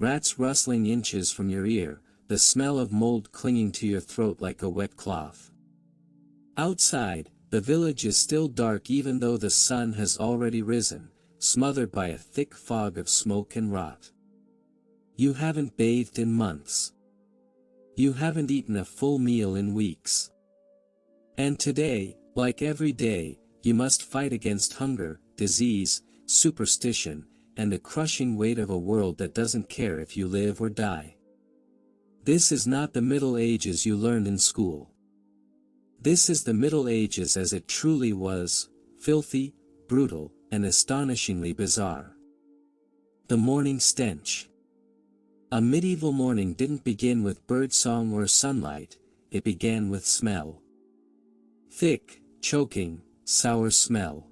rats rustling inches from your ear, the smell of mold clinging to your throat like a wet cloth. Outside, the village is still dark even though the sun has already risen, smothered by a thick fog of smoke and rot. You haven't bathed in months. You haven't eaten a full meal in weeks. And today, like every day, you must fight against hunger, disease, superstition, and the crushing weight of a world that doesn't care if you live or die. This is not the Middle Ages you learned in school. This is the Middle Ages as it truly was, filthy, brutal, and astonishingly bizarre. The morning stench. A medieval morning didn't begin with birdsong or sunlight, it began with smell. Thick, choking, sour smell.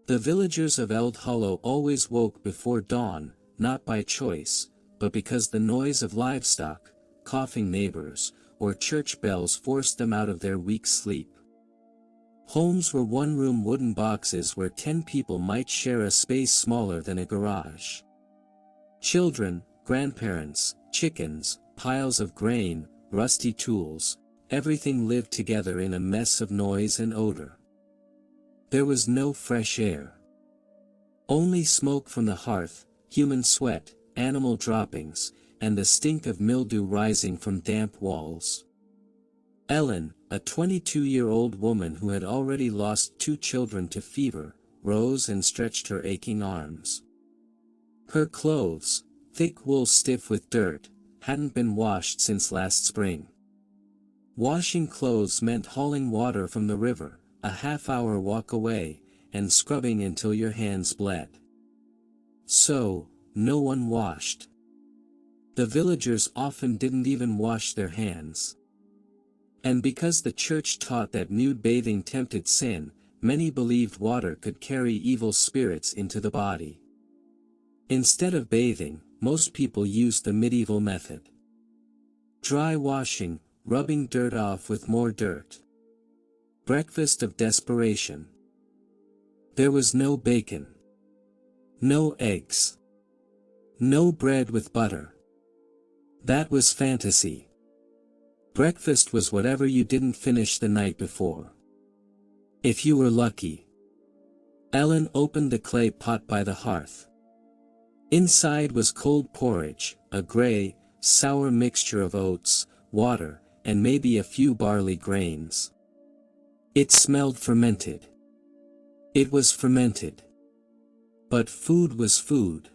The villagers of Eld Hollow always woke before dawn, not by choice, but because the noise of livestock, coughing neighbors, or church bells forced them out of their weak sleep. Homes were one-room wooden boxes where 10 people might share a space smaller than a garage. Children, grandparents, chickens, piles of grain, rusty tools, everything lived together in a mess of noise and odor. There was no fresh air. Only smoke from the hearth, human sweat, animal droppings, and the stink of mildew rising from damp walls. Ellen, a 22-year-old woman who had already lost 2 children to fever, rose and stretched her aching arms. Her clothes, thick wool stiff with dirt, hadn't been washed since last spring. Washing clothes meant hauling water from the river, a half-hour walk away, and scrubbing until your hands bled. So, no one washed. The villagers often didn't even wash their hands. And because the church taught that nude bathing tempted sin, many believed water could carry evil spirits into the body. Instead of bathing, most people used the medieval method. Dry washing, rubbing dirt off with more dirt. Breakfast of desperation. There was no bacon. No eggs. No bread with butter. That was fantasy. Breakfast was whatever you didn't finish the night before. If you were lucky. Ellen opened the clay pot by the hearth. Inside was cold porridge, a gray, sour mixture of oats, water, and maybe a few barley grains. It smelled fermented. It was fermented. But food was food.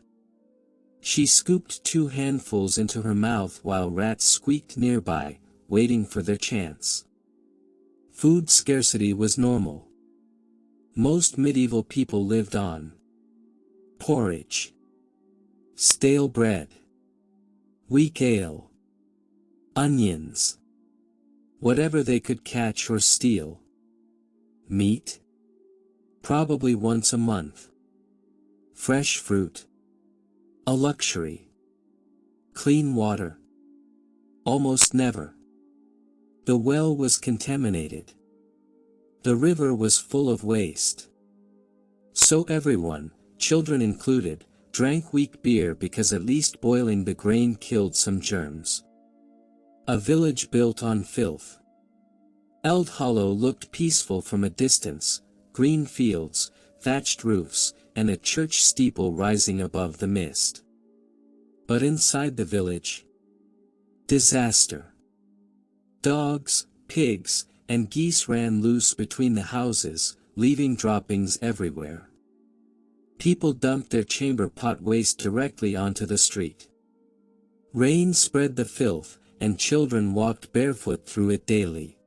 She scooped 2 handfuls into her mouth while rats squeaked nearby, waiting for their chance. Food scarcity was normal. Most medieval people lived on porridge, stale bread, weak ale, onions, whatever they could catch or steal. Meat? Probably once a month. Fresh fruit? A luxury. Clean water? Almost never. The well was contaminated. The river was full of waste. So everyone, children included, drank weak beer because at least boiling the grain killed some germs. A village built on filth. Eld Hollow looked peaceful from a distance, green fields, thatched roofs, and a church steeple rising above the mist. But inside the village, disaster. Dogs, pigs, and geese ran loose between the houses, leaving droppings everywhere. People dumped their chamber pot waste directly onto the street. Rain spread the filth, and children walked barefoot through it daily.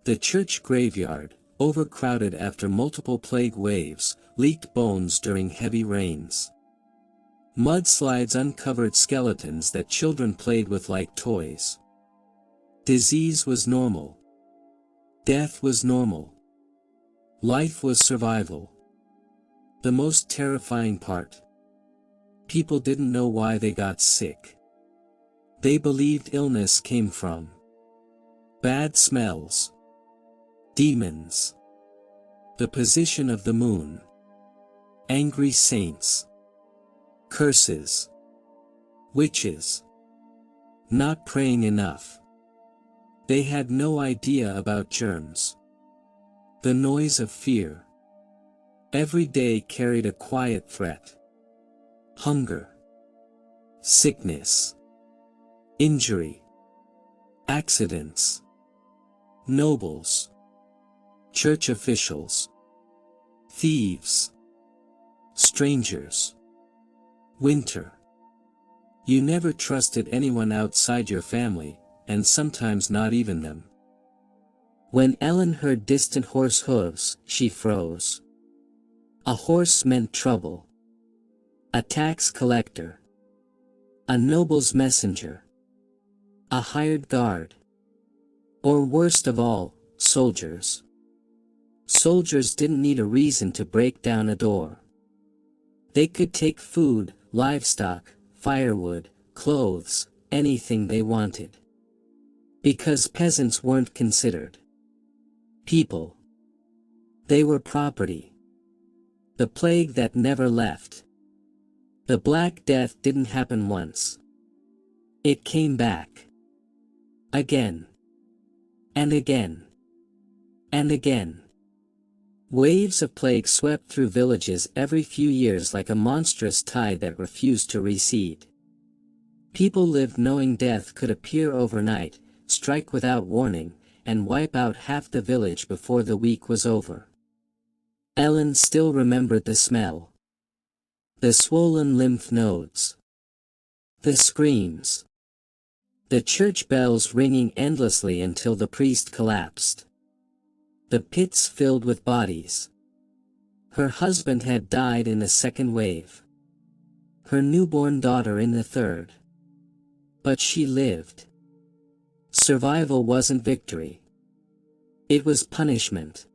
The church graveyard, overcrowded after multiple plague waves, leaked bones during heavy rains. Mudslides uncovered skeletons that children played with like toys. Disease was normal. Death was normal. Life was survival. The most terrifying part. People didn't know why they got sick. They believed illness came from bad smells, demons, the position of the moon, angry saints, curses. Witches. Not praying enough. They had no idea about germs. The noise of fear. Every day carried a quiet threat. Hunger. Sickness. Injury. Accidents. Nobles. Church officials. Thieves. Strangers. Winter. You never trusted anyone outside your family, and sometimes not even them. When Ellen heard distant horse hooves, she froze. A horse meant trouble. A tax collector. A noble's messenger. A hired guard. Or worst of all, soldiers. Soldiers didn't need a reason to break down a door. They could take food, livestock, firewood, clothes, anything they wanted. Because peasants weren't considered people. They were property. The plague that never left. The Black Death didn't happen once. It came back. Again. And again. And again. Waves of plague swept through villages every few years like a monstrous tide that refused to recede. People lived knowing death could appear overnight, strike without warning, and wipe out half the village before the week was over. Ellen still remembered the smell. The swollen lymph nodes. The screams. The church bells ringing endlessly until the priest collapsed. The pits filled with bodies. Her husband had died in the second wave. Her newborn daughter in the third. But she lived. Survival wasn't victory. It was punishment.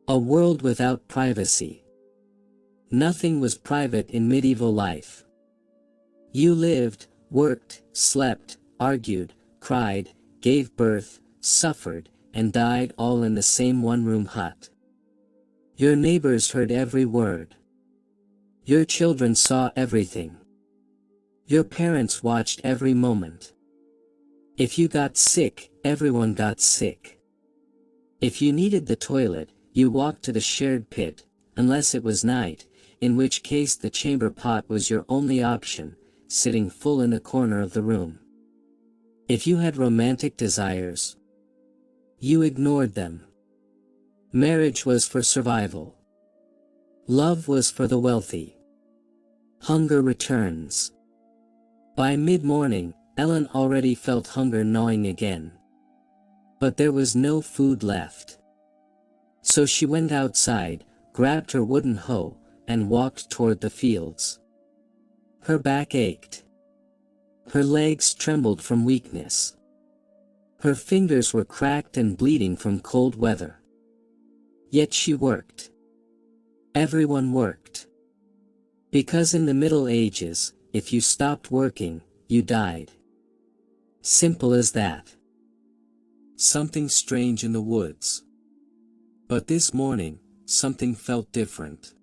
A world without privacy. Nothing was private in medieval life. You lived, worked, slept, argued, cried, gave birth, suffered, and died all in the same one-room hut. Your neighbors heard every word. Your children saw everything. Your parents watched every moment. If you got sick, everyone got sick. If you needed the toilet, you walked to the shared pit, unless it was night, in which case the chamber pot was your only option, sitting full in the corner of the room. If you had romantic desires, you ignored them. Marriage was for survival. Love was for the wealthy. Hunger returns. By mid-morning, Ellen already felt hunger gnawing again. But there was no food left. So she went outside, grabbed her wooden hoe, and walked toward the fields. Her back ached. Her legs trembled from weakness. Her fingers were cracked and bleeding from cold weather. Yet she worked. Everyone worked. Because in the Middle Ages, if you stopped working, you died. Simple as that. Something strange in the woods. But this morning, something felt different.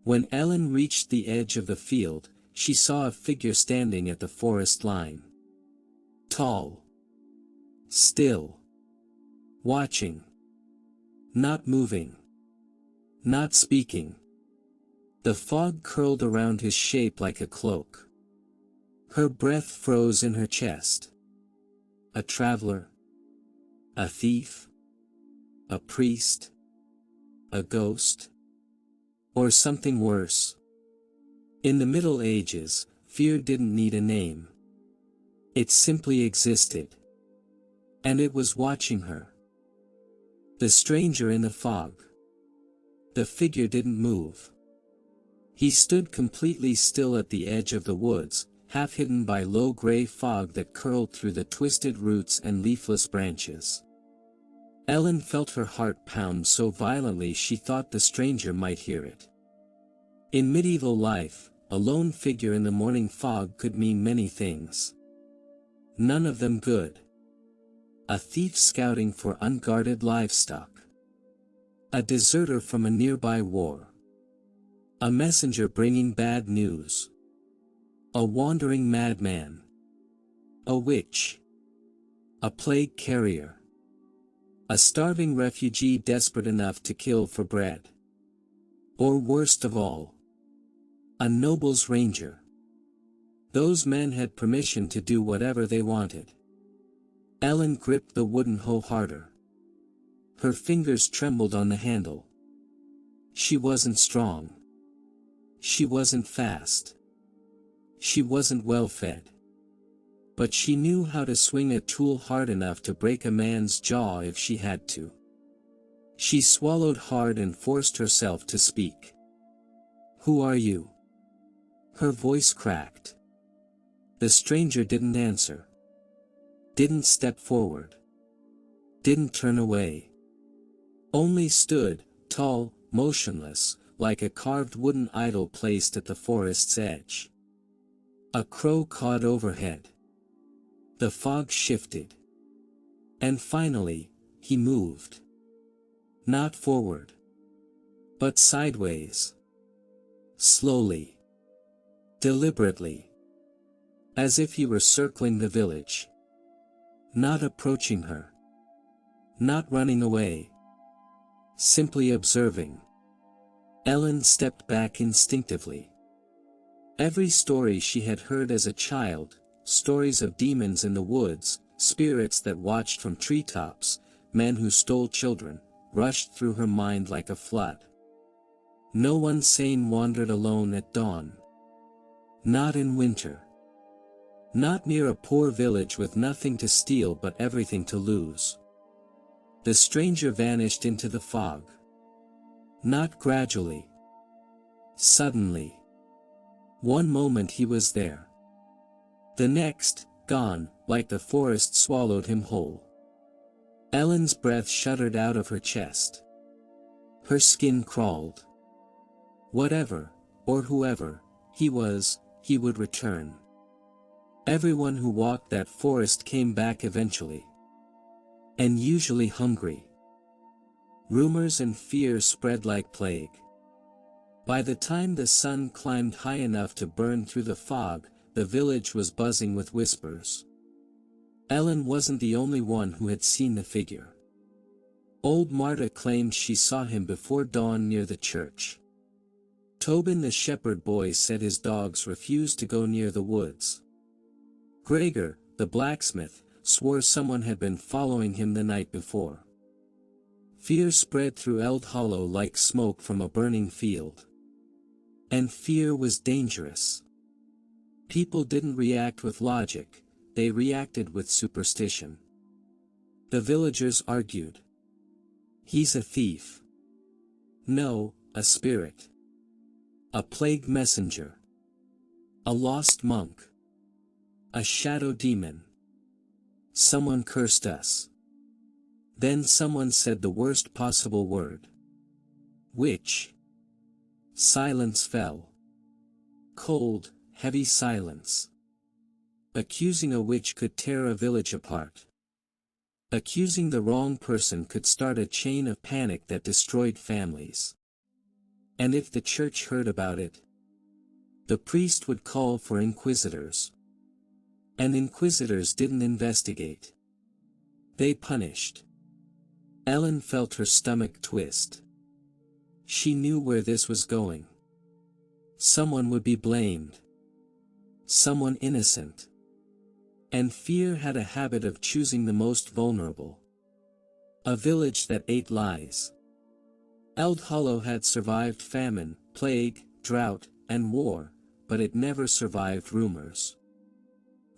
When Ellen reached the edge of the field, she saw a figure standing at the forest line. Tall. Still. Watching. Not moving. Not speaking. The fog curled around his shape like a cloak. Her breath froze in her chest. A traveler. A thief. A priest. A ghost. Or something worse. In the Middle Ages, fear didn't need a name. It simply existed. And it was watching her. The stranger in the fog. The figure didn't move. He stood completely still at the edge of the woods, half hidden by low gray fog that curled through the twisted roots and leafless branches. Ellen felt her heart pound so violently she thought the stranger might hear it. In medieval life, a lone figure in the morning fog could mean many things. None of them good. A thief scouting for unguarded livestock. A deserter from a nearby war. A messenger bringing bad news. A wandering madman. A witch. A plague carrier. A starving refugee desperate enough to kill for bread. Or worst of all, a noble's ranger. Those men had permission to do whatever they wanted. Ellen gripped the wooden hoe harder. Her fingers trembled on the handle. She wasn't strong. She wasn't fast. She wasn't well fed. But she knew how to swing a tool hard enough to break a man's jaw if she had to. She swallowed hard and forced herself to speak. "Who are you?" Her voice cracked. The stranger didn't answer. Didn't step forward. Didn't turn away. Only stood, tall, motionless, like a carved wooden idol placed at the forest's edge. A crow cawed overhead. The fog shifted. And finally, he moved. Not forward. But sideways. Slowly. Deliberately. As if he were circling the village. Not approaching her. Not running away. Simply observing. Ellen stepped back instinctively. Every story she had heard as a child, stories of demons in the woods, spirits that watched from treetops, men who stole children, rushed through her mind like a flood. No one sane wandered alone at dawn. Not in winter. Not near a poor village with nothing to steal but everything to lose. The stranger vanished into the fog. Not gradually. Suddenly. One moment he was there. The next, gone, like the forest swallowed him whole. Ellen's breath shuddered out of her chest. Her skin crawled. Whatever, or whoever, he was, he would return. Everyone who walked that forest came back eventually. And usually hungry. Rumors and fear spread like plague. By the time the sun climbed high enough to burn through the fog, the village was buzzing with whispers. Ellen wasn't the only one who had seen the figure. Old Marta claimed she saw him before dawn near the church. Tobin the shepherd boy said his dogs refused to go near the woods. Gregor, the blacksmith, swore someone had been following him the night before. Fear spread through Eld Hollow like smoke from a burning field. And fear was dangerous. People didn't react with logic, they reacted with superstition. The villagers argued. "He's a thief." "No, a spirit. A plague messenger. A lost monk. A shadow demon. Someone cursed us." Then someone said the worst possible word. "Witch." Silence fell. Cold, heavy silence. Accusing a witch could tear a village apart. Accusing the wrong person could start a chain of panic that destroyed families. And if the church heard about it, the priest would call for inquisitors. And inquisitors didn't investigate. They punished. Ellen felt her stomach twist. She knew where this was going. Someone would be blamed. Someone innocent. And fear had a habit of choosing the most vulnerable. A village that ate lies. Eld Hollow had survived famine, plague, drought, and war, but it never survived rumors.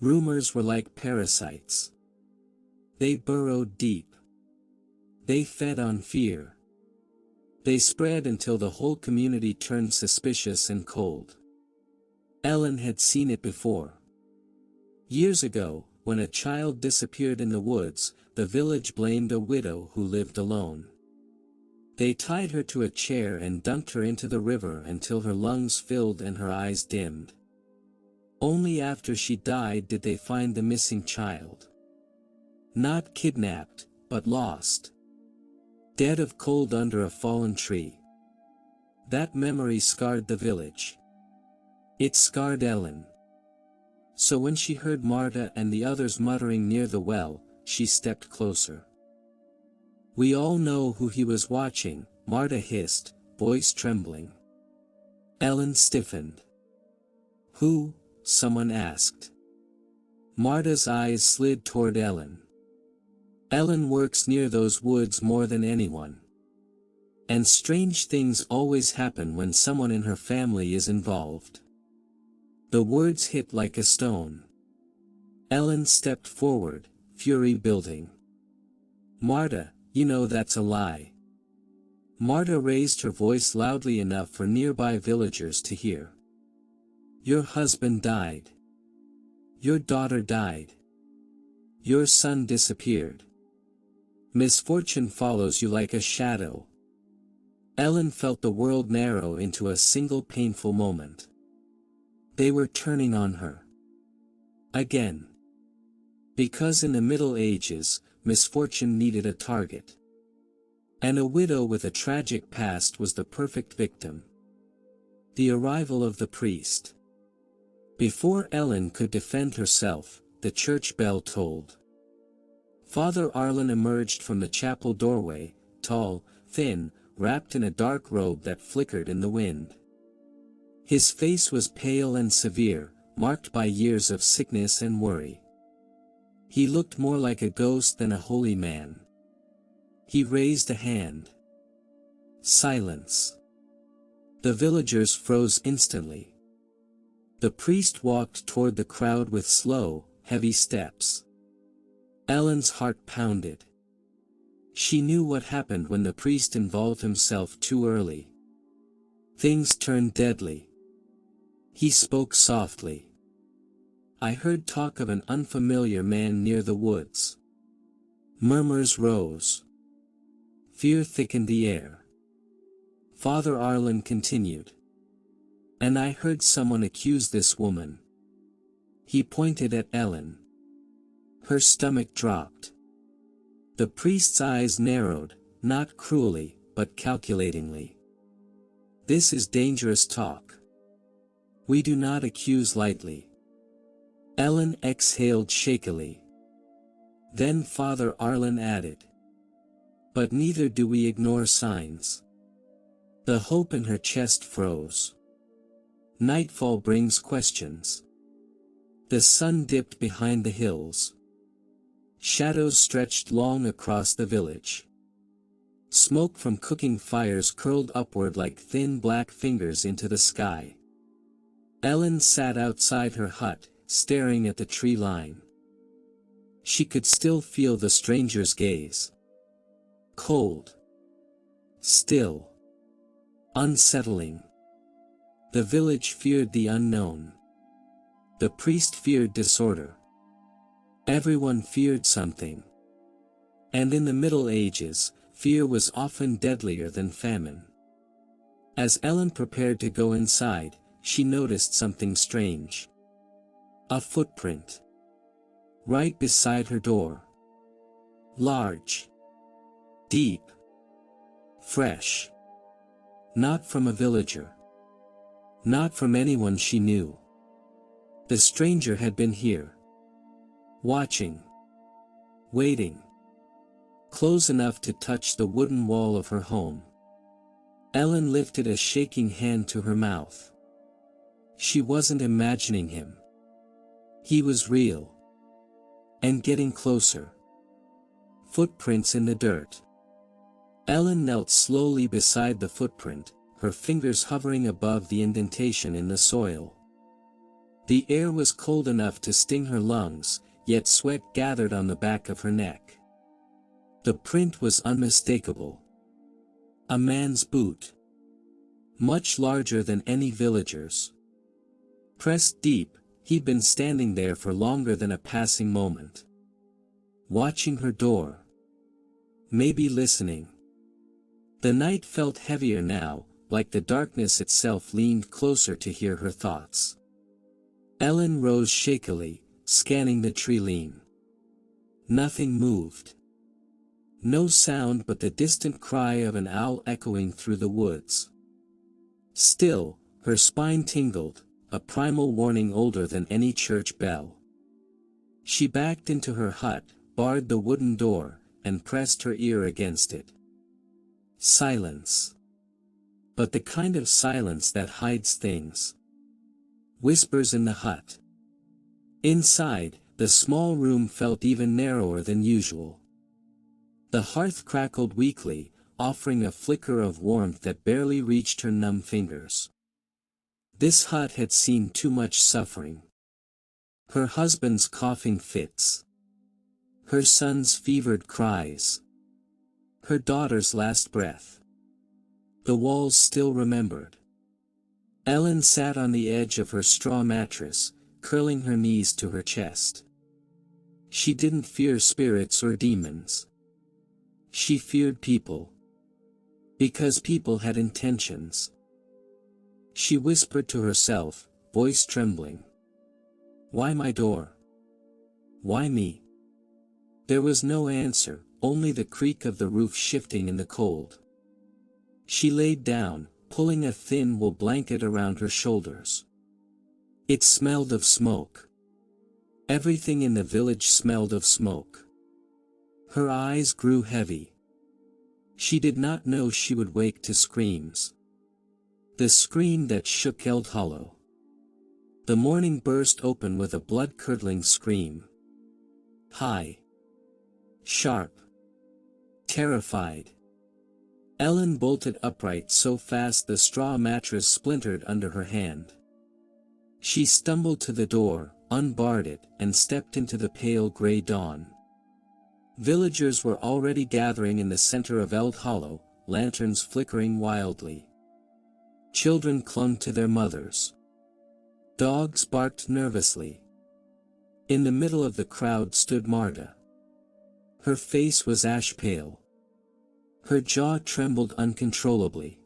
Rumors were like parasites. They burrowed deep. They fed on fear. They spread until the whole community turned suspicious and cold. Ellen had seen it before. Years ago, when a child disappeared in the woods, the village blamed a widow who lived alone. They tied her to a chair and dunked her into the river until her lungs filled and her eyes dimmed. Only after she died did they find the missing child. Not kidnapped, but lost. Dead of cold under a fallen tree. That memory scarred the village. It scarred Ellen. So when she heard Marta and the others muttering near the well, she stepped closer. "We all know who he was watching," Marta hissed, voice trembling. Ellen stiffened. "Who?" someone asked. Marta's eyes slid toward Ellen. "Ellen works near those woods more than anyone. And strange things always happen when someone in her family is involved." The words hit like a stone. Ellen stepped forward, fury building. "Marta, you know that's a lie." Marta raised her voice loudly enough for nearby villagers to hear. "Your husband died. Your daughter died. Your son disappeared. Misfortune follows you like a shadow." Ellen felt the world narrow into a single painful moment. They were turning on her. Again. Because in the Middle Ages, misfortune needed a target. And a widow with a tragic past was the perfect victim. The arrival of the priest. Before Ellen could defend herself, the church bell tolled. Father Arlen emerged from the chapel doorway, tall, thin, wrapped in a dark robe that flickered in the wind. His face was pale and severe, marked by years of sickness and worry. He looked more like a ghost than a holy man. He raised a hand. Silence. The villagers froze instantly. The priest walked toward the crowd with slow, heavy steps. Ellen's heart pounded. She knew what happened when the priest involved himself too early. Things turned deadly. He spoke softly. "I heard talk of an unfamiliar man near the woods." Murmurs rose. Fear thickened the air. Father Arlen continued. "And I heard someone accuse this woman." He pointed at Ellen. Her stomach dropped. The priest's eyes narrowed, not cruelly, but calculatingly. "This is dangerous talk. We do not accuse lightly." Ellen exhaled shakily. Then Father Arlen added. "But neither do we ignore signs." The hope in her chest froze. Nightfall brings questions. The sun dipped behind the hills. Shadows stretched long across the village. Smoke from cooking fires curled upward like thin black fingers into the sky. Ellen sat outside her hut, staring at the tree line. She could still feel the stranger's gaze. Cold. Still. Unsettling. The village feared the unknown. The priest feared disorder. Everyone feared something. And in the Middle Ages, fear was often deadlier than famine. As Ellen prepared to go inside, she noticed something strange. A footprint. Right beside her door. Large. Deep. Fresh. Not from a villager. Not from anyone she knew. The stranger had been here. Watching. Waiting. Close enough to touch the wooden wall of her home. Ellen lifted a shaking hand to her mouth. She wasn't imagining him. He was real. And getting closer. Footprints in the dirt. Ellen knelt slowly beside the footprint, her fingers hovering above the indentation in the soil. The air was cold enough to sting her lungs, yet sweat gathered on the back of her neck. The print was unmistakable. A man's boot. Much larger than any villager's. Pressed deep, he'd been standing there for longer than a passing moment. Watching her door. Maybe listening. The night felt heavier now, like the darkness itself leaned closer to hear her thoughts. Ellen rose shakily, scanning the tree line. Nothing moved. No sound but the distant cry of an owl echoing through the woods. Still, her spine tingled, a primal warning older than any church bell. She backed into her hut, barred the wooden door, and pressed her ear against it. Silence. But the kind of silence that hides things. Whispers in the hut. Inside, the small room felt even narrower than usual. The hearth crackled weakly, offering a flicker of warmth that barely reached her numb fingers. This hut had seen too much suffering. Her husband's coughing fits. Her son's fevered cries. Her daughter's last breath. The walls still remembered. Ellen sat on the edge of her straw mattress, curling her knees to her chest. She didn't fear spirits or demons. She feared people. Because people had intentions. She whispered to herself, voice trembling. Why my door? Why me? There was no answer, only the creak of the roof shifting in the cold. She laid down, pulling a thin wool blanket around her shoulders. It smelled of smoke. Everything in the village smelled of smoke. Her eyes grew heavy. She did not know she would wake to screams. The scream that shook Eld Hollow. The morning burst open with a blood-curdling scream. High. Sharp. Terrified. Ellen bolted upright so fast the straw mattress splintered under her hand. She stumbled to the door, unbarred it, and stepped into the pale gray dawn. Villagers were already gathering in the center of Eld Hollow, lanterns flickering wildly. Children clung to their mothers. Dogs barked nervously. In the middle of the crowd stood Marta. Her face was ash pale. Her jaw trembled uncontrollably.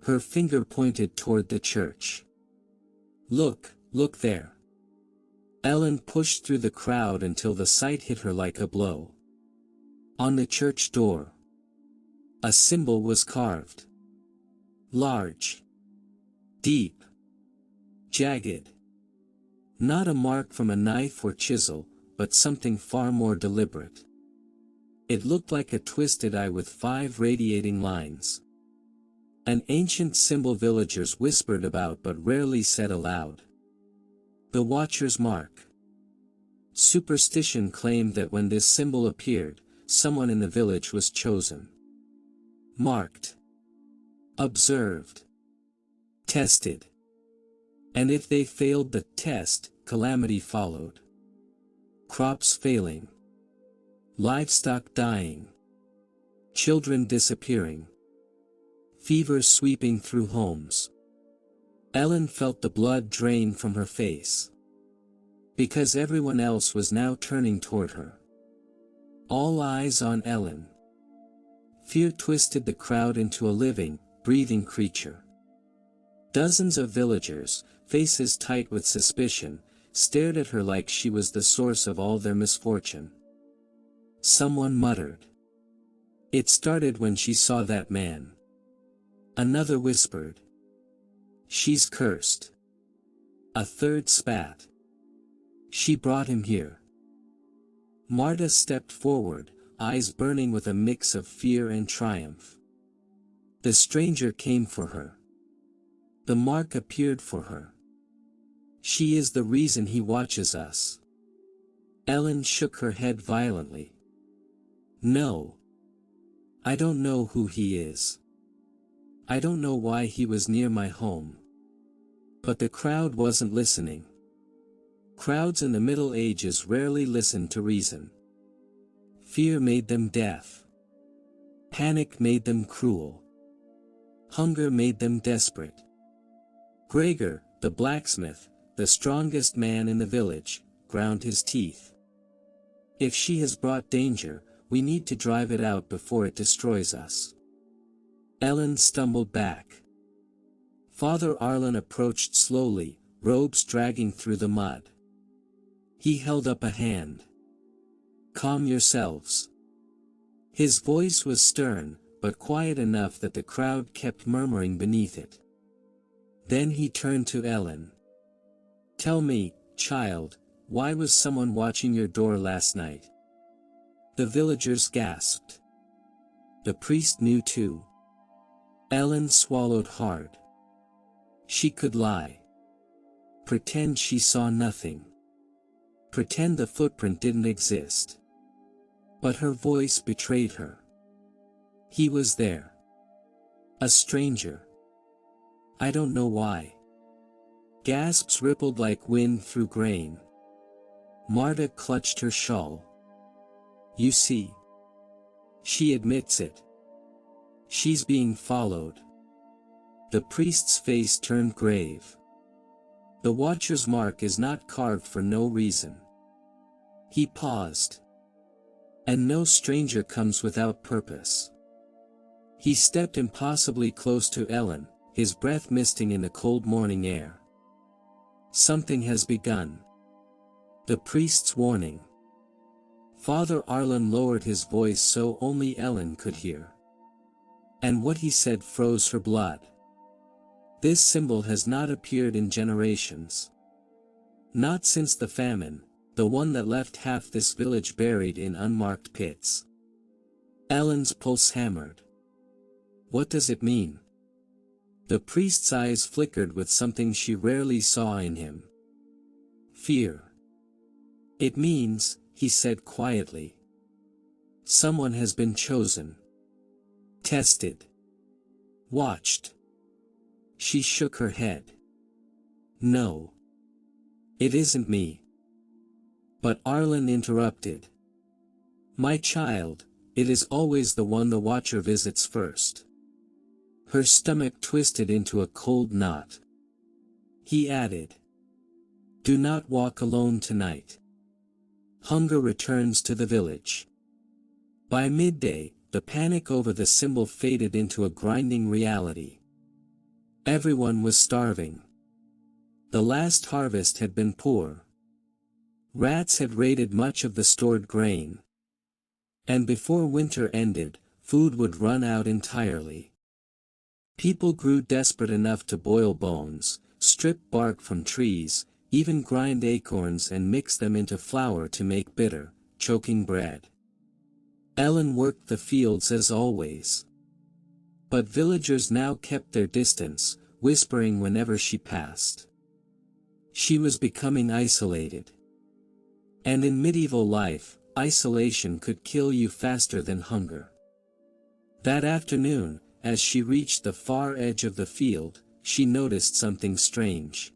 Her finger pointed toward the church. Look, look there. Ellen pushed through the crowd until the sight hit her like a blow. On the church door, a symbol was carved. Large. Deep. Jagged. Not a mark from a knife or chisel, but something far more deliberate. It looked like a twisted eye with 5 radiating lines. An ancient symbol villagers whispered about but rarely said aloud. The Watcher's Mark. Superstition claimed that when this symbol appeared, someone in the village was chosen. Marked. Observed. Tested. And if they failed the test, calamity followed. Crops failing. Livestock dying. Children disappearing. Fever sweeping through homes. Ellen felt the blood drain from her face. Because everyone else was now turning toward her. All eyes on Ellen. Fear twisted the crowd into a living, breathing creature. Dozens of villagers, faces tight with suspicion, stared at her like she was the source of all their misfortune. Someone muttered. It started when she saw that man. Another whispered. She's cursed. A third spat. She brought him here. Marta stepped forward, eyes burning with a mix of fear and triumph. The stranger came for her. The mark appeared for her. She is the reason he watches us. Ellen shook her head violently. No. I don't know who he is. I don't know why he was near my home. But the crowd wasn't listening. Crowds in the Middle Ages rarely listened to reason. Fear made them deaf. Panic made them cruel. Hunger made them desperate. Gregor, the blacksmith, the strongest man in the village, ground his teeth. If she has brought danger, we need to drive it out before it destroys us. Ellen stumbled back. Father Arlen approached slowly, robes dragging through the mud. He held up a hand. Calm yourselves. His voice was stern, but quiet enough that the crowd kept murmuring beneath it. Then he turned to Ellen. Tell me, child, why was someone watching your door last night? The villagers gasped. The priest knew too. Ellen swallowed hard. She could lie. Pretend she saw nothing. Pretend the footprint didn't exist. But her voice betrayed her. He was there. A stranger. I don't know why. Gasps rippled like wind through grain. Marta clutched her shawl. You see. She admits it. She's being followed. The priest's face turned grave. The watcher's mark is not carved for no reason. He paused. And no stranger comes without purpose. He stepped impossibly close to Ellen, his breath misting in the cold morning air. Something has begun. The priest's warning. Father Arlen lowered his voice so only Ellen could hear. And what he said froze her blood. This symbol has not appeared in generations. Not since the famine, the one that left half this village buried in unmarked pits. Ellen's pulse hammered. What does it mean? The priest's eyes flickered with something she rarely saw in him. Fear. It means, he said quietly. Someone has been chosen. Tested. Watched. She shook her head. No. It isn't me. But Arlen interrupted. My child, it is always the one the watcher visits first. Her stomach twisted into a cold knot. He added. Do not walk alone tonight. Hunger returns to the village. By midday, the panic over the symbol faded into a grinding reality. Everyone was starving. The last harvest had been poor. Rats had raided much of the stored grain. And before winter ended, food would run out entirely. People grew desperate enough to boil bones, strip bark from trees, even grind acorns and mix them into flour to make bitter, choking bread. Ellen worked the fields as always. But villagers now kept their distance, whispering whenever she passed. She was becoming isolated. And in medieval life, isolation could kill you faster than hunger. That afternoon, as she reached the far edge of the field, she noticed something strange.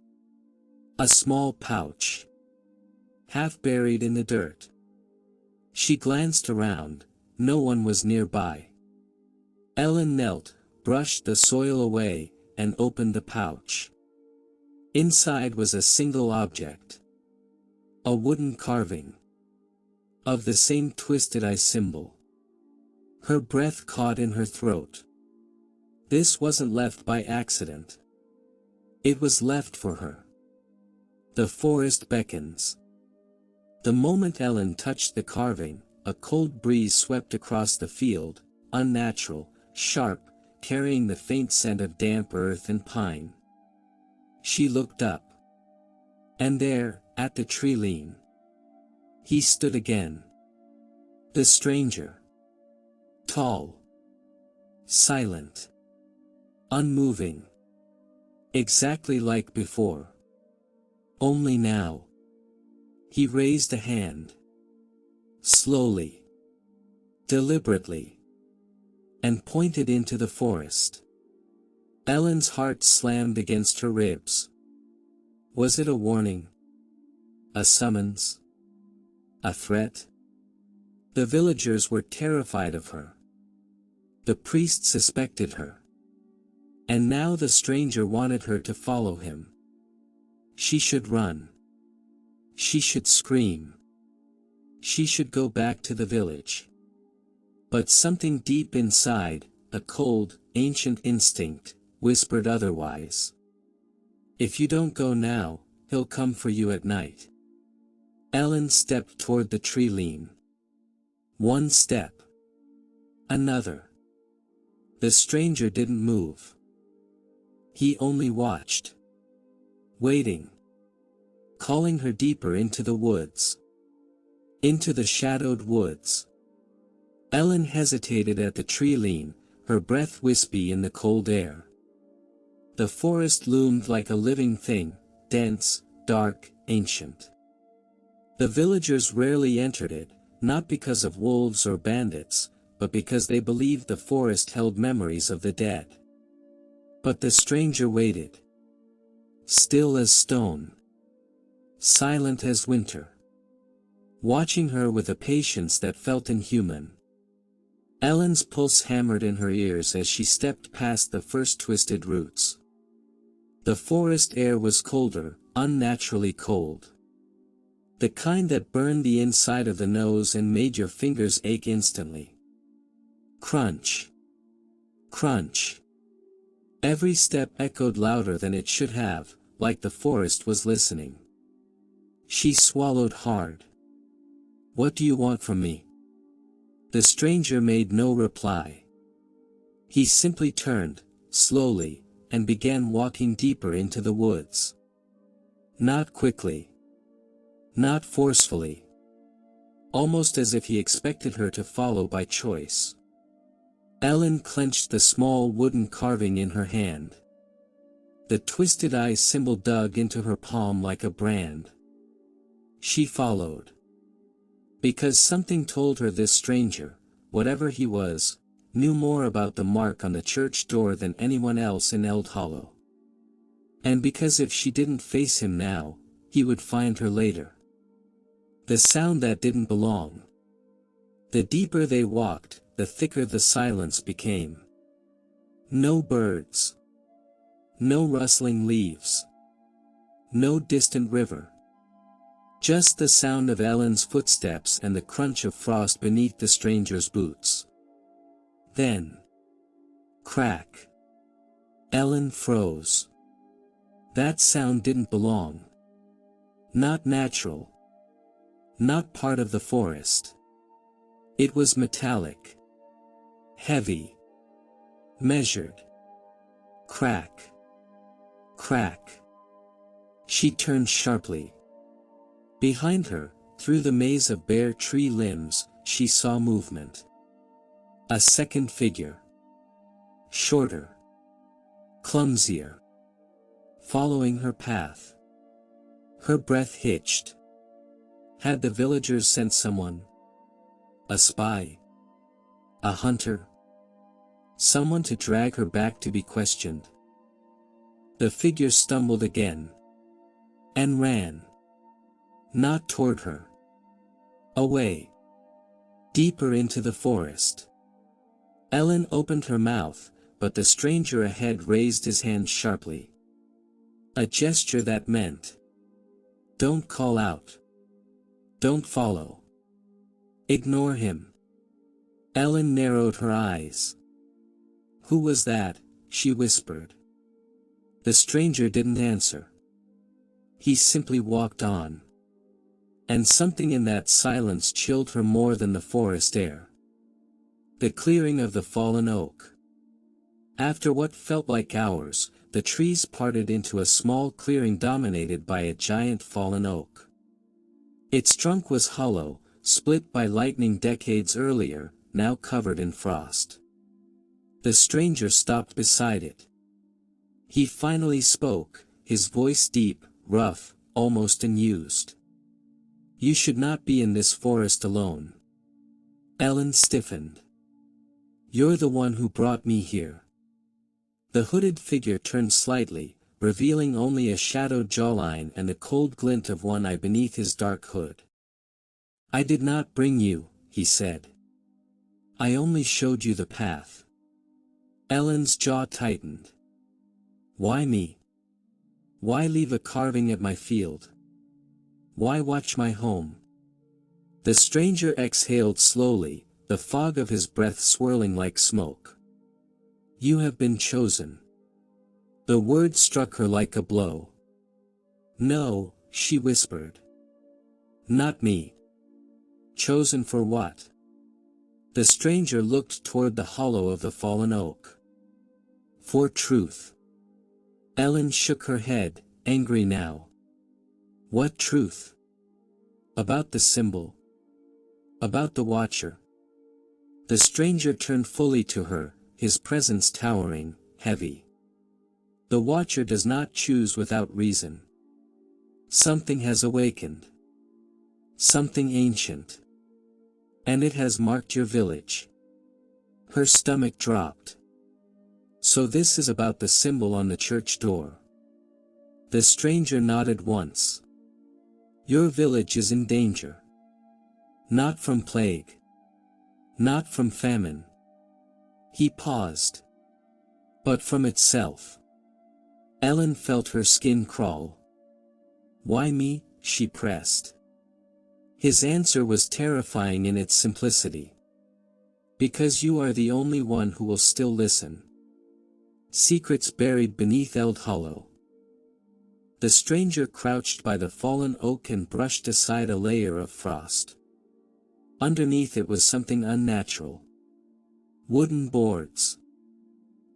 A small pouch. Half buried in the dirt. She glanced around, no one was nearby. Ellen knelt, brushed the soil away, and opened the pouch. Inside was a single object. A wooden carving. Of the same twisted eye symbol. Her breath caught in her throat. This wasn't left by accident. It was left for her. The forest beckons. The moment Ellen touched the carving, a cold breeze swept across the field, unnatural, sharp, carrying the faint scent of damp earth and pine. She looked up. And there, at the tree lean, he stood again. The stranger. Tall. Silent. Unmoving. Exactly like before. Only now. He raised a hand. Slowly. Deliberately. And pointed into the forest. Ellen's heart slammed against her ribs. Was it a warning? A summons? A threat? The villagers were terrified of her. The priest suspected her. And now the stranger wanted her to follow him. She should run. She should scream. She should go back to the village. But something deep inside, a cold, ancient instinct, whispered otherwise. If you don't go now, he'll come for you at night. Ellen stepped toward the tree lean. One step. Another. The stranger didn't move. He only watched. Waiting. calling her deeper into the woods. Into the shadowed woods. Ellen hesitated at the tree lean, her breath wispy in the cold air. The forest loomed like a living thing, dense, dark, ancient. The villagers rarely entered it, not because of wolves or bandits, but because they believed the forest held memories of the dead. But the stranger waited. Still as stone. Silent as winter. Watching her with a patience that felt inhuman. Ellen's pulse hammered in her ears as she stepped past the first twisted roots. The forest air was colder, unnaturally cold. The kind that burned the inside of the nose and made your fingers ache instantly. Crunch. Crunch. Every step echoed louder than it should have, like the forest was listening. She swallowed hard. "What do you want from me?" The stranger made no reply. He simply turned, slowly, and began walking deeper into the woods. Not quickly. Not forcefully. Almost as if he expected her to follow by choice. Ellen clenched the small wooden carving in her hand. The twisted eye symbol dug into her palm like a brand. She followed. Because something told her this stranger, whatever he was, knew more about the mark on the church door than anyone else in Eld Hollow. And because if she didn't face him now, he would find her later. The sound that didn't belong. The deeper they walked, the thicker the silence became. No birds. No rustling leaves. No distant river. Just the sound of Ellen's footsteps and the crunch of frost beneath the stranger's boots. Then. Crack. Ellen froze. That sound didn't belong. Not natural. Not part of the forest. It was metallic. Heavy. Measured. Crack. Crack. She turned sharply. Behind her, through the maze of bare tree limbs, she saw movement. A second figure. Shorter. Clumsier. Following her path. Her breath hitched. Had the villagers sent someone? A spy? A hunter? Someone to drag her back to be questioned? The figure stumbled again. And ran. Not toward her. Away. Deeper into the forest. Ellen opened her mouth, but the stranger ahead raised his hand sharply. A gesture that meant, "Don't call out. Don't follow. Ignore him." Ellen narrowed her eyes. "Who was that?" she whispered. The stranger didn't answer. He simply walked on. And something in that silence chilled her more than the forest air. The clearing of the fallen oak. After what felt like hours, the trees parted into a small clearing dominated by a giant fallen oak. Its trunk was hollow, split by lightning decades earlier, now covered in frost. The stranger stopped beside it. He finally spoke, his voice deep, rough, almost unused. "You should not be in this forest alone." Ellen stiffened. "You're the one who brought me here." The hooded figure turned slightly, revealing only a shadowed jawline and the cold glint of one eye beneath his dark hood. "I did not bring you," he said. "I only showed you the path." Ellen's jaw tightened. Why me? Why leave a carving at my field? Why watch my home? The stranger exhaled slowly, the fog of his breath swirling like smoke. "You have been chosen." The word struck her like a blow. "No," she whispered. "Not me." "Chosen for what?" The stranger looked toward the hollow of the fallen oak. "For truth." Ellen shook her head, angry now. What truth? About the symbol. About the watcher. The stranger turned fully to her, his presence towering, heavy. The watcher does not choose without reason. Something has awakened. Something ancient. And it has marked your village. Her stomach dropped. So this is about the symbol on the church door. The stranger nodded once. Your village is in danger. Not from plague. Not from famine. He paused. But from itself. Ellen felt her skin crawl. Why me? She pressed. His answer was terrifying in its simplicity. Because you are the only one who will still listen. Secrets buried beneath Eld Hollow. The stranger crouched by the fallen oak and brushed aside a layer of frost. Underneath it was something unnatural. Wooden boards.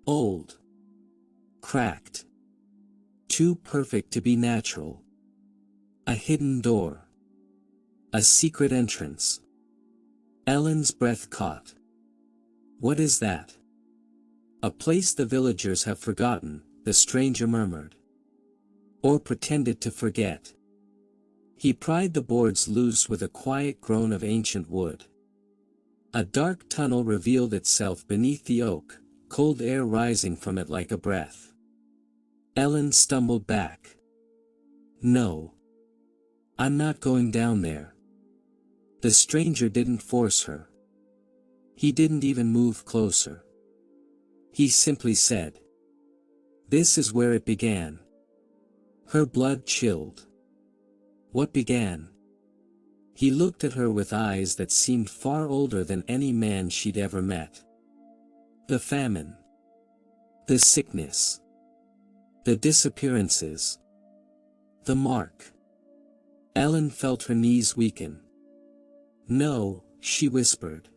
Old. Cracked. Too perfect to be natural. A hidden door. A secret entrance. Ellen's breath caught. What is that? A place the villagers have forgotten, the stranger murmured. Or pretended to forget. He pried the boards loose with a quiet groan of ancient wood. A dark tunnel revealed itself beneath the oak, cold air rising from it like a breath. Ellen stumbled back. No. I'm not going down there. The stranger didn't force her. He didn't even move closer. He simply said. This is where it began. Her blood chilled. What began? He looked at her with eyes that seemed far older than any man she'd ever met. The famine. The sickness. The disappearances. The mark. Ellen felt her knees weaken. No, she whispered.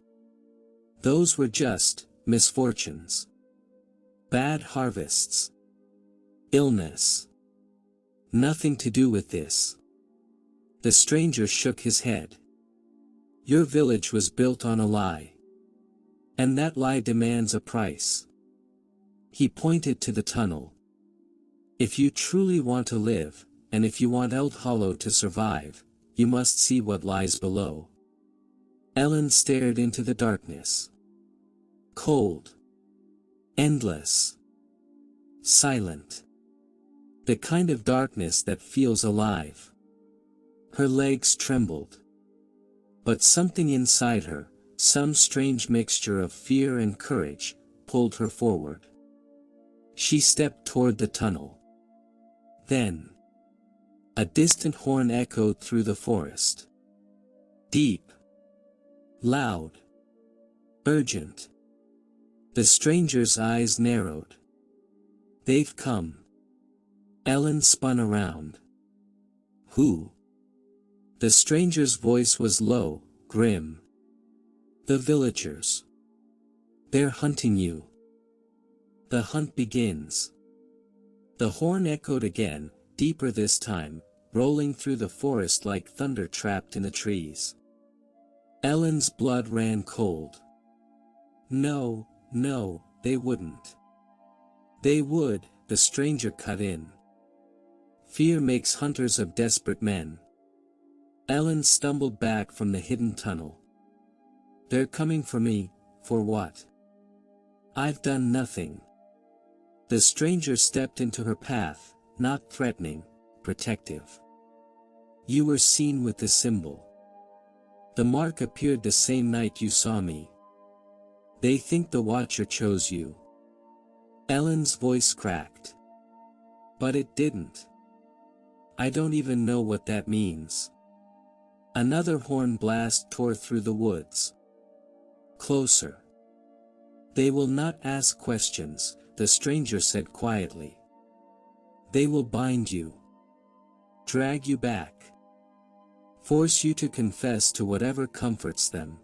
Those were just misfortunes. Bad harvests. Illness. Nothing to do with this. The stranger shook his head. Your village was built on a lie. And that lie demands a price. He pointed to the tunnel. If you truly want to live, and if you want Eld Hollow to survive, you must see what lies below. Ellen stared into the darkness. Cold. Endless. Silent. The kind of darkness that feels alive. Her legs trembled. But something inside her, some strange mixture of fear and courage, pulled her forward. She stepped toward the tunnel. Then. A distant horn echoed through the forest. Deep. Loud. Urgent. The stranger's eyes narrowed. They've come. Ellen spun around. Who? The stranger's voice was low, grim. The villagers. They're hunting you. The hunt begins. The horn echoed again, deeper this time, rolling through the forest like thunder trapped in the trees. Ellen's blood ran cold. No, no, they wouldn't. They would, the stranger cut in. Fear makes hunters of desperate men. Ellen stumbled back from the hidden tunnel. They're coming for me, for what? I've done nothing. The stranger stepped into her path, not threatening, protective. You were seen with the symbol. The mark appeared the same night you saw me. They think the Watcher chose you. Ellen's voice cracked. But it didn't. I don't even know what that means. Another horn blast tore through the woods. Closer. They will not ask questions, the stranger said quietly. They will bind you. Drag you back. Force you to confess to whatever comforts them.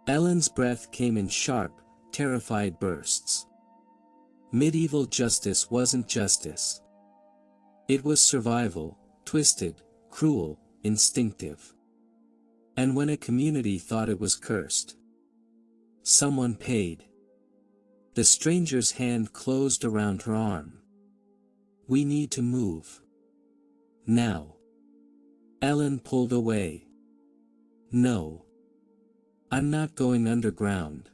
Ellen's breath came in sharp, terrified bursts. Medieval justice wasn't justice. It was survival, twisted, cruel, instinctive. And when a community thought it was cursed, someone paid. The stranger's hand closed around her arm. We need to move. Now. Ellen pulled away. No. I'm not going underground.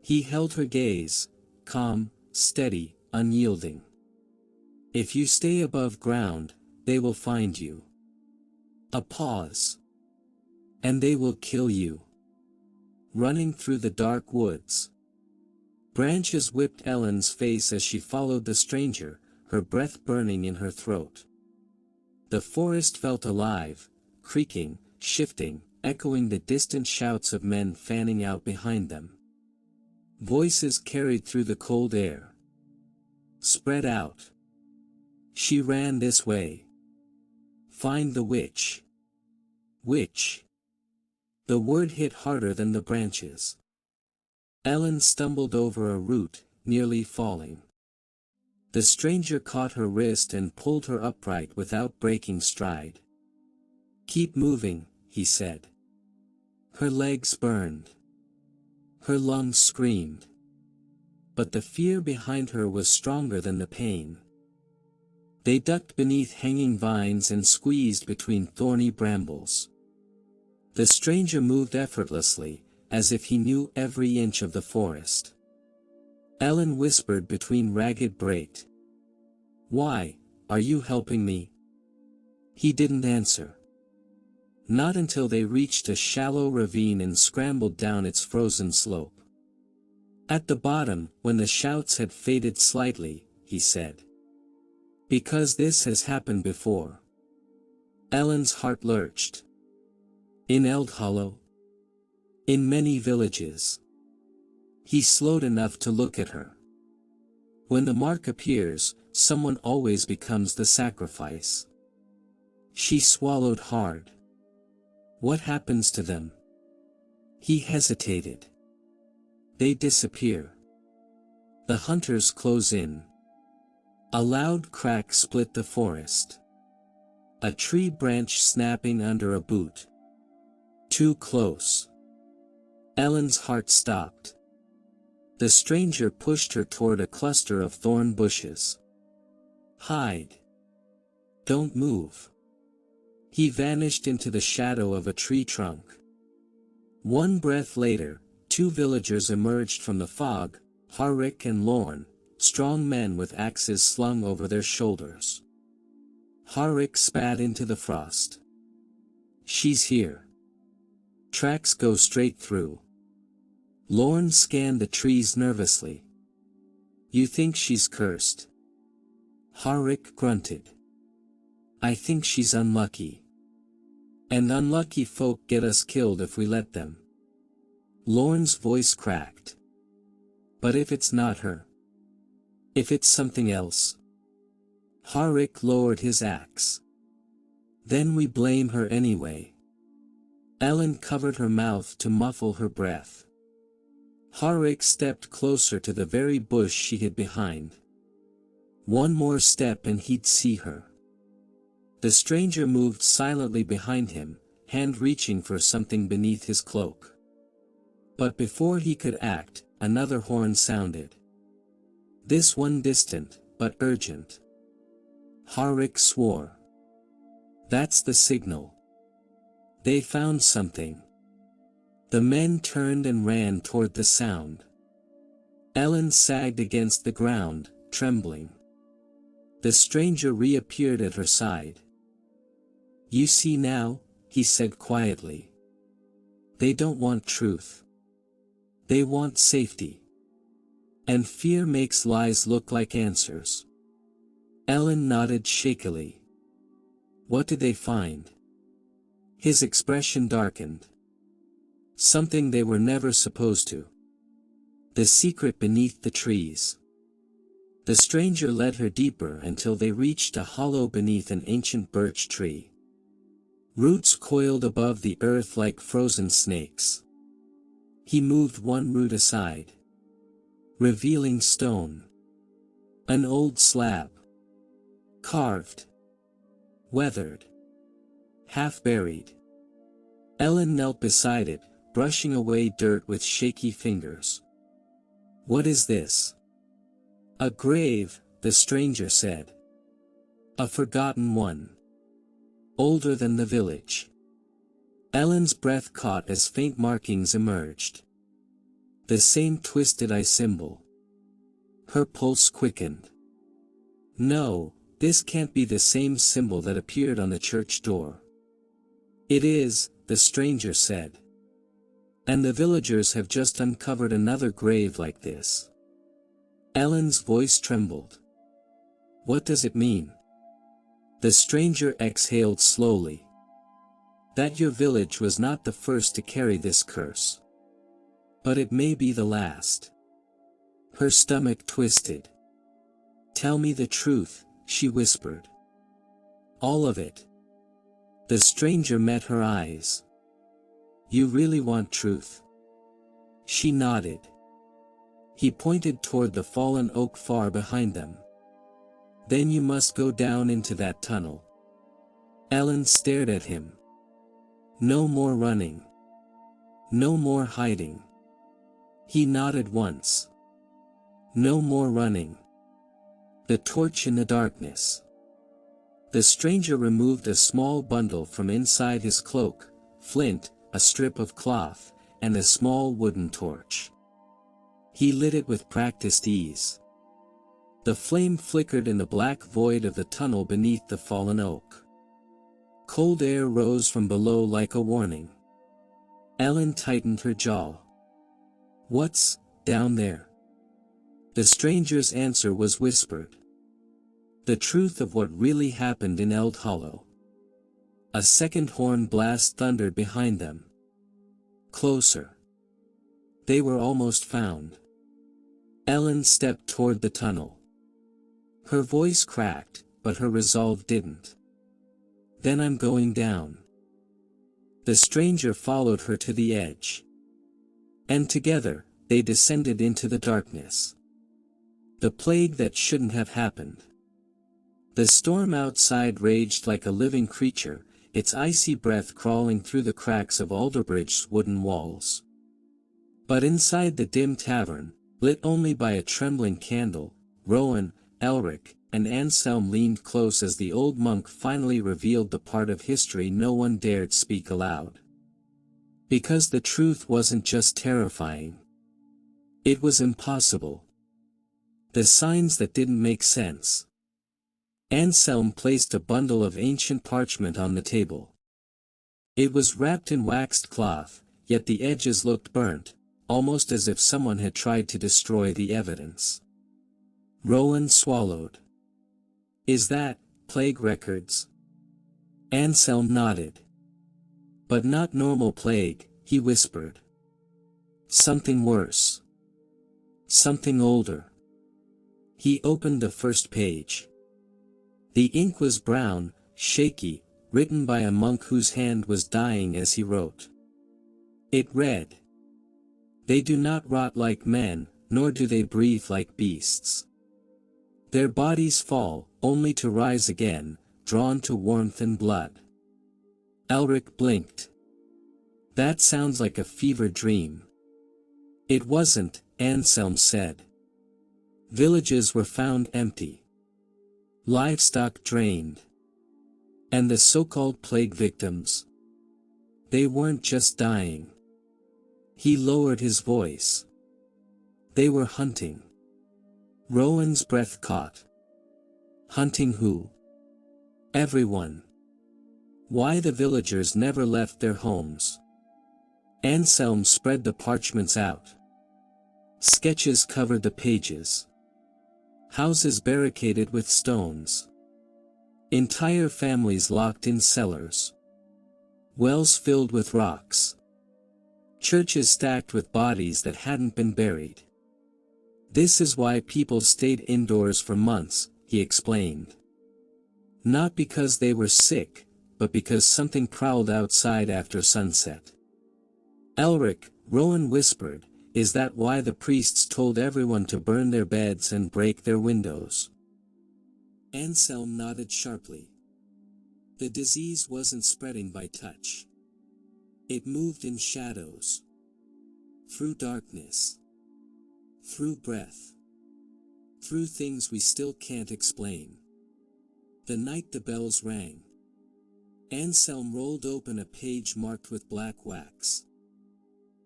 He held her gaze, calm, steady, unyielding. If you stay above ground, they will find you. A pause. And they will kill you. Running through the dark woods. Branches whipped Ellen's face as she followed the stranger, her breath burning in her throat. The forest felt alive, creaking, shifting, echoing the distant shouts of men fanning out behind them. Voices carried through the cold air. Spread out. She ran this way. Find the witch. Witch. The word hit harder than the branches. Ellen stumbled over a root, nearly falling. The stranger caught her wrist and pulled her upright without breaking stride. Keep moving, he said. Her legs burned. Her lungs screamed. But the fear behind her was stronger than the pain. They ducked beneath hanging vines and squeezed between thorny brambles. The stranger moved effortlessly, as if he knew every inch of the forest. Ellen whispered between ragged breaks. Why, are you helping me? He didn't answer. Not until they reached a shallow ravine and scrambled down its frozen slope. At the bottom, when the shouts had faded slightly, he said. Because this has happened before. Ellen's heart lurched. In Eld Hollow? In many villages. He slowed enough to look at her. When the mark appears, someone always becomes the sacrifice. She swallowed hard. What happens to them? He hesitated. They disappear. The hunters close in. A loud crack split the forest. A tree branch snapping under a boot. Too close. Ellen's heart stopped. The stranger pushed her toward a cluster of thorn bushes. Hide. Don't move. He vanished into the shadow of a tree trunk. One breath later, two villagers emerged from the fog, Harik and Lorne, strong men with axes slung over their shoulders. Harik spat into the frost. She's here. Tracks go straight through. Lorne scanned the trees nervously. You think she's cursed? Harik grunted. I think she's unlucky. And unlucky folk get us killed if we let them. Lorne's voice cracked. But if it's not her? If it's something else? Harik lowered his axe. Then we blame her anyway. Ellen covered her mouth to muffle her breath. Harik stepped closer to the very bush she hid behind. One more step and he'd see her. The stranger moved silently behind him, hand reaching for something beneath his cloak. But before he could act, another horn sounded. This one distant, but urgent. Harik swore. That's the signal. They found something. The men turned and ran toward the sound. Ellen sagged against the ground, trembling. The stranger reappeared at her side. You see now, he said quietly. They don't want truth. They want safety. And fear makes lies look like answers. Ellen nodded shakily. What did they find? His expression darkened. Something they were never supposed to. The secret beneath the trees. The stranger led her deeper until they reached a hollow beneath an ancient birch tree. Roots coiled above the earth like frozen snakes. He moved one root aside. Revealing stone. An old slab. Carved. weathered, half buried. Ellen knelt beside it, brushing away dirt with shaky fingers. "What is this?" "A grave," the stranger said. "A forgotten one. Older than the village." Ellen's breath caught as faint markings emerged. The same twisted eye symbol. Her pulse quickened. "No, this can't be the same symbol that appeared on the church door." "It is," the stranger said. "And the villagers have just uncovered another grave like this." Ellen's voice trembled. "What does it mean?" The stranger exhaled slowly. "That your village was not the first to carry this curse. But it may be the last." Her stomach twisted. "Tell me the truth," she whispered. "All of it." The stranger met her eyes. "You really want truth?" She nodded. He pointed toward the fallen oak far behind them. "Then you must go down into that tunnel." Ellen stared at him. "No more running. No more hiding." He nodded once. "No more running." The torch in the darkness. The stranger removed a small bundle from inside his cloak, flint, a strip of cloth, and a small wooden torch. He lit it with practiced ease. The flame flickered in the black void of the tunnel beneath the fallen oak. Cold air rose from below like a warning. Ellen tightened her jaw. "What's down there?" The stranger's answer was whispered. The truth of what really happened in Eld Hollow. A second horn blast thundered behind them. Closer. They were almost found. Ellen stepped toward the tunnel. Her voice cracked, but her resolve didn't. "Then I'm going down." The stranger followed her to the edge. And together, they descended into the darkness. The plague that shouldn't have happened. The storm outside raged like a living creature, its icy breath crawling through the cracks of Alderbridge's wooden walls. But inside the dim tavern, lit only by a trembling candle, Rowan, Elric, and Anselm leaned close as the old monk finally revealed the part of history no one dared speak aloud. Because the truth wasn't just terrifying. It was impossible. The signs that didn't make sense. Anselm placed a bundle of ancient parchment on the table. It was wrapped in waxed cloth, yet the edges looked burnt, almost as if someone had tried to destroy the evidence. Rowan swallowed. "Is that plague records?" Anselm nodded. "But not normal plague," he whispered. "Something worse. Something older." He opened the first page. The ink was brown, shaky, written by a monk whose hand was dying as he wrote. It read, "They do not rot like men, nor do they breathe like beasts. Their bodies fall, only to rise again, drawn to warmth and blood." Elric blinked. "That sounds like a fever dream." "It wasn't," Anselm said. "Villages were found empty. Livestock drained. And the so-called plague victims. They weren't just dying." He lowered his voice. "They were hunting." Rowan's breath caught. "Hunting who?" "Everyone. Why the villagers never left their homes." Anselm spread the parchments out. Sketches covered the pages. Houses barricaded with stones. Entire families locked in cellars. Wells filled with rocks. Churches stacked with bodies that hadn't been buried. "This is why people stayed indoors for months," he explained. "Not because they were sick, but because something prowled outside after sunset." "Elric," Rowan whispered, "is that why the priests told everyone to burn their beds and break their windows?" Anselm nodded sharply. The disease wasn't spreading by touch. It moved in shadows. Through darkness. Through breath. Through things we still can't explain. The night the bells rang, Anselm rolled open a page marked with black wax.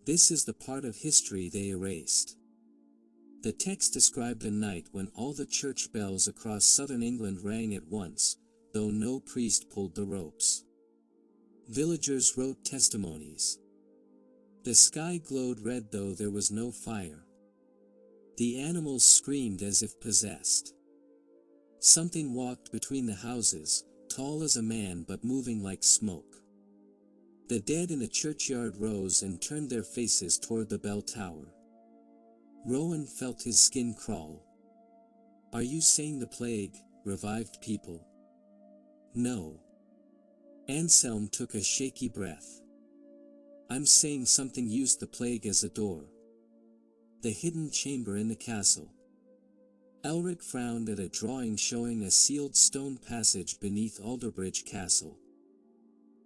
This is the part of history they erased. The text described a night when all the church bells across southern England rang at once, though no priest pulled the ropes. Villagers wrote testimonies. The sky glowed red though there was no fire. The animals screamed as if possessed. Something walked between the houses, tall as a man but moving like smoke. The dead in the churchyard rose and turned their faces toward the bell tower. Rowan felt his skin crawl. Are you saying the plague revived people? No. Anselm took a shaky breath. I'm saying something used the plague as a door. The hidden chamber in the castle. Elric frowned at a drawing showing a sealed stone passage beneath Alderbridge Castle.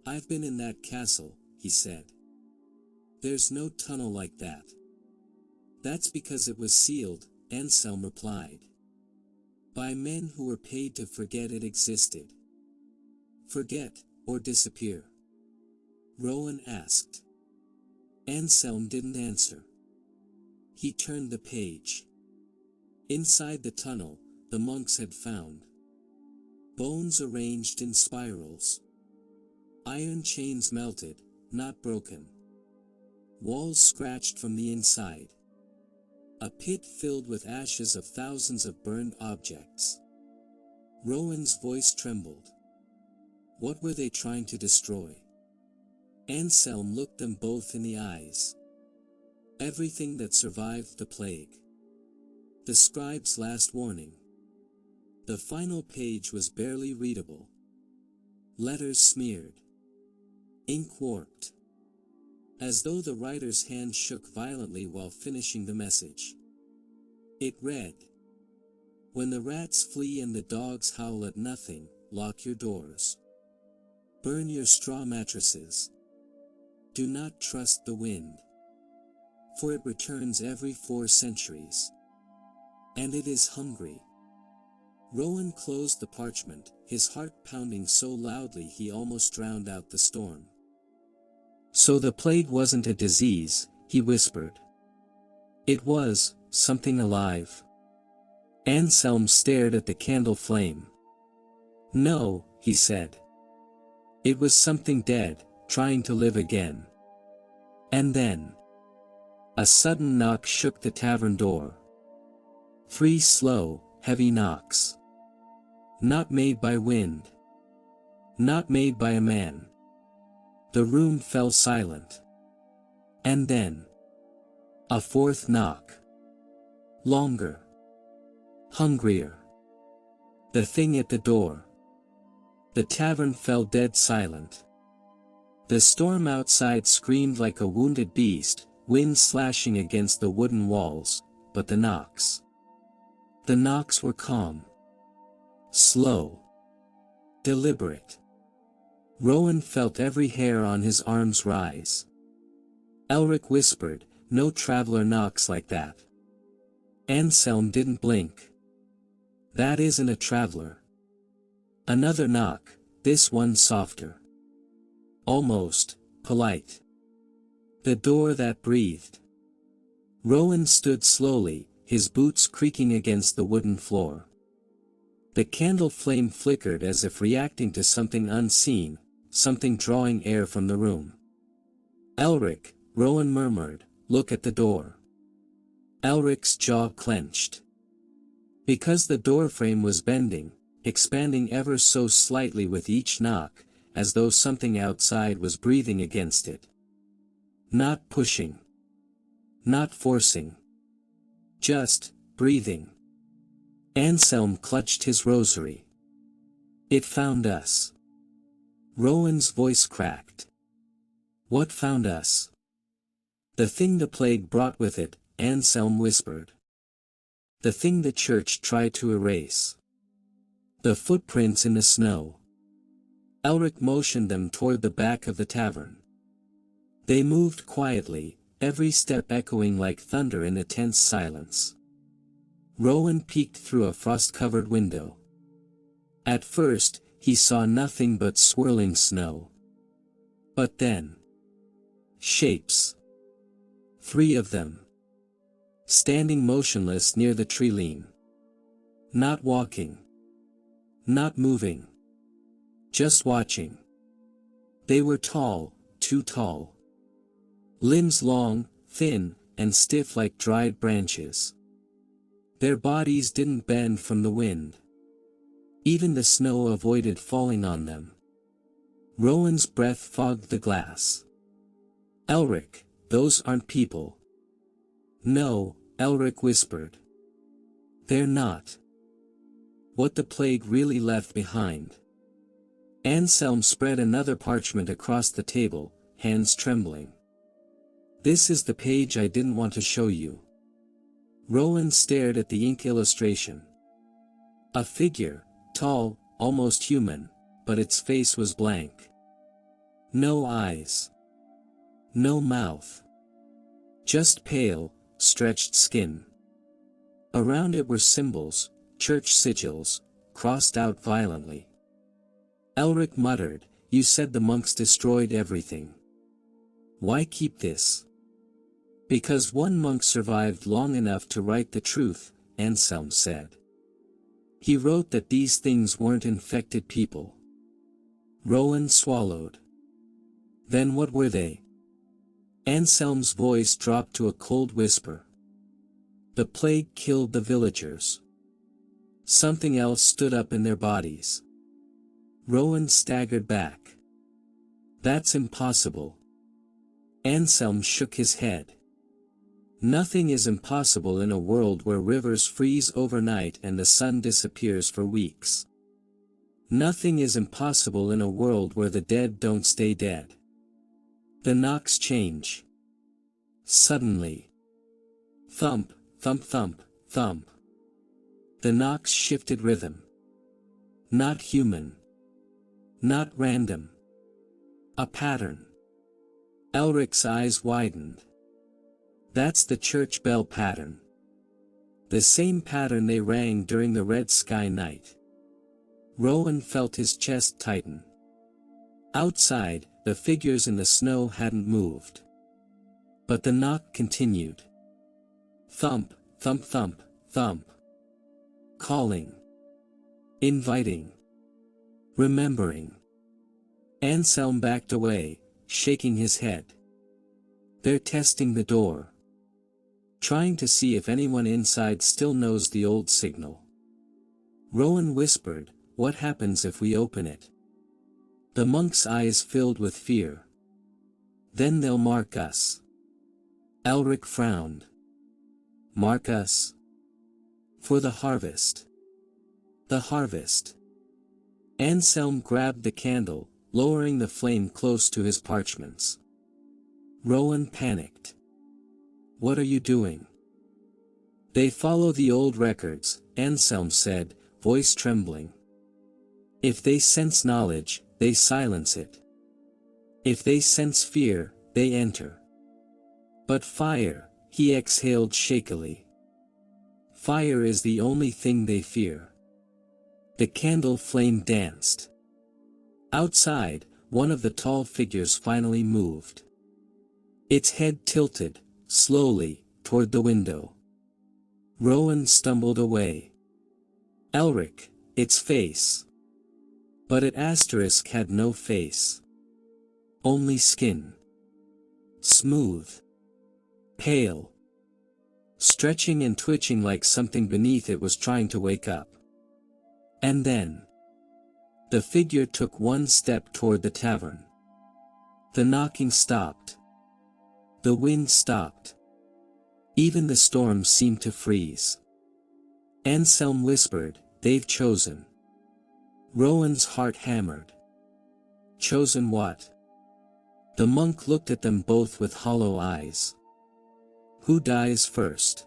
I've been in that castle, he said. There's no tunnel like that. That's because it was sealed, Anselm replied. By men who were paid to forget it existed. Forget, or disappear? Rowan asked. Anselm didn't answer. He turned the page. Inside the tunnel, the monks had found bones arranged in spirals. Iron chains melted, not broken. Walls scratched from the inside. A pit filled with ashes of thousands of burned objects. Rowan's voice trembled. What were they trying to destroy? Anselm looked them both in the eyes. Everything that survived the plague. The scribe's last warning. The final page was barely readable. Letters smeared. Ink warped. As though the writer's hand shook violently while finishing the message. It read, when the rats flee and the dogs howl at nothing, lock your doors. Burn your straw mattresses. Do not trust the wind. For it returns every 4 centuries. And it is hungry. Rowan closed the parchment, his heart pounding so loudly he almost drowned out the storm. So the plague wasn't a disease, he whispered. It was something alive. Anselm stared at the candle flame. No, he said. It was something dead, trying to live again. And then a sudden knock shook the tavern door. 3 slow, heavy knocks. Not made by wind. Not made by a man. The room fell silent. And then a 4th knock. Longer. Hungrier. The thing at the door. The tavern fell dead silent. The storm outside screamed like a wounded beast, wind slashing against the wooden walls, but the knocks. The knocks were calm. Slow. Deliberate. Rowan felt every hair on his arms rise. Elric whispered, no traveler knocks like that. Anselm didn't blink. That isn't a traveler. Another knock, this one softer. Almost polite. The door that breathed. Rowan stood slowly, his boots creaking against the wooden floor. The candle flame flickered as if reacting to something unseen, something drawing air from the room. Elric, Rowan murmured, look at the door. Elric's jaw clenched. Because the doorframe was bending, expanding ever so slightly with each knock, as though something outside was breathing against it. Not pushing. Not forcing. Just breathing. Anselm clutched his rosary. It found us. Rowan's voice cracked. What found us? The thing the plague brought with it, Anselm whispered. The thing the church tried to erase. The footprints in the snow. Elric motioned them toward the back of the tavern. They moved quietly, every step echoing like thunder in the tense silence. Rowan peeked through a frost-covered window. At first, he saw nothing but swirling snow. But then, shapes. 3 of them. Standing motionless near the tree-line. Not walking. Not moving. Just watching. They were tall, too tall. Limbs long, thin, and stiff like dried branches. Their bodies didn't bend from the wind. Even the snow avoided falling on them. Rowan's breath fogged the glass. Elric, those aren't people. No, Elric whispered. They're not. What the plague really left behind. Anselm spread another parchment across the table, hands trembling. This is the page I didn't want to show you. Rowan stared at the ink illustration. A figure, tall, almost human, but its face was blank. No eyes. No mouth. Just pale, stretched skin. Around it were symbols, church sigils, crossed out violently. Elric muttered, "You said the monks destroyed everything. Why keep this?" "Because one monk survived long enough to write the truth," Anselm said. "He wrote that these things weren't infected people." Rowan swallowed. Then what were they? Anselm's voice dropped to a cold whisper. The plague killed the villagers. Something else stood up in their bodies. Rowan staggered back. That's impossible. Anselm shook his head. Nothing is impossible in a world where rivers freeze overnight and the sun disappears for weeks. Nothing is impossible in a world where the dead don't stay dead. The knocks change. Suddenly. Thump, thump thump, thump. The knocks shifted rhythm. Not human. Not random. A pattern. Elric's eyes widened. That's the church bell pattern. The same pattern they rang during the red sky night. Rowan felt his chest tighten. Outside, the figures in the snow hadn't moved. But the knock continued. Thump, thump thump, thump. Calling. Inviting. Remembering. Anselm backed away, shaking his head. They're testing the door. Trying to see if anyone inside still knows the old signal. Rowan whispered, "What happens if we open it?" The monk's eyes filled with fear. "Then they'll mark us." Elric frowned. "Mark us?" "For the harvest." "The harvest." Anselm grabbed the candle, lowering the flame close to his parchments. Rowan panicked. "What are you doing?" "They follow the old records," Anselm said, voice trembling. "If they sense knowledge, they silence it. If they sense fear, they enter. But fire," he exhaled shakily. "Fire is the only thing they fear." The candle flame danced. Outside, one of the tall figures finally moved. Its head tilted, slowly, toward the window. Rowan stumbled away. Elric, its face. But it asterisk had no face. Only skin. Smooth. Pale. Stretching and twitching like something beneath it was trying to wake up. And then. The figure took one step toward the tavern. The knocking stopped. The wind stopped. Even the storm seemed to freeze. Anselm whispered, "They've chosen." Rowan's heart hammered. Chosen what? The monk looked at them both with hollow eyes. Who dies first?